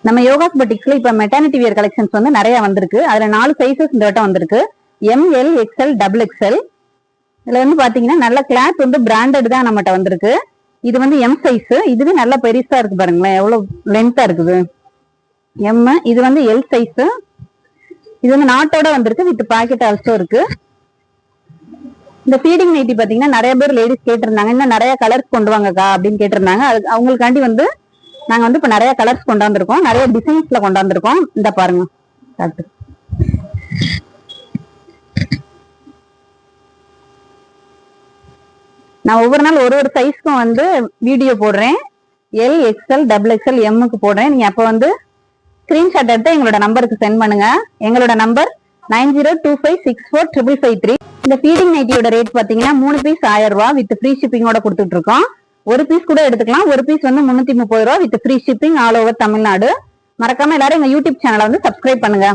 நம்ம யோகாஸ் பொட்டிக்ஸ்ல இப்ப maternity wear collections வந்து நிறைய வந்திருக்கு. அதுல 4 சைசஸ் இந்த வட்டம் வந்திருக்கு. ML XL XXL. இதுல வந்து பாத்தீங்கன்னா நல்ல கிளாத் வந்து பிராண்டட் தான் நம்மகிட்ட வந்திருக்கு. இது வந்து M சைஸ். இதுவே நல்ல பெருசா இருக்கு பாருங்களேன், எவ்வளவு லென்த்தா இருக்குது. M. இது வந்து L சைஸ். இது வந்து நாட்டோட வந்திருக்கு, வித் பாக்கெட் ஆல்சோ இருக்கு. இந்த ஃபீடிங் நைட்டி பாத்தீங்கன்னா நிறைய பேர் லேடிஸ் கேட்டிருந்தாங்க, இன்னும் நிறைய கலர்ஸ் கொண்டு வாங்கக்கா அப்படின்னு கேட்டிருந்தாங்க. அது அவங்களுக்காண்டி வந்து நாங்க வந்து இப்ப நிறைய கலர்ஸ் கொண்டாந்துருக்கோம், நிறைய டிசைன்ஸ்ல கொண்டாந்துருக்கோம். இந்த பாருங்க, நான் ஒவ்வொரு நாள் ஒரு சைஸ்க்கும் வந்து வீடியோ போடுறேன். L XL XXL M போடுறேன். நீங்க அப்ப வந்து ஸ்கிரீன்ஷாட் எடுத்து எங்களோட நம்பருக்கு சென்ட் பண்ணுங்க. எங்களோட நம்பர் 9025645553. இந்த ஃபீடிங் நைட்டியோட ரேட் பாத்தீங்கன்னா 3 பீஸ் 1000 ரூபாய் வித் ஃப்ரீ ஷிப்பிங்கோட கொடுத்துட்டு இருக்கோம். ஒரு பீஸ் கூட எடுத்துக்கலாம். ஒரு பீஸ் வந்து 330 ரூபாய் with free shipping all over Tamil Nadu. மறக்காம எல்லாரும் எங்க யூடியூப் சேனலை வந்து சப்ஸ்கிரைப் பண்ணுங்க.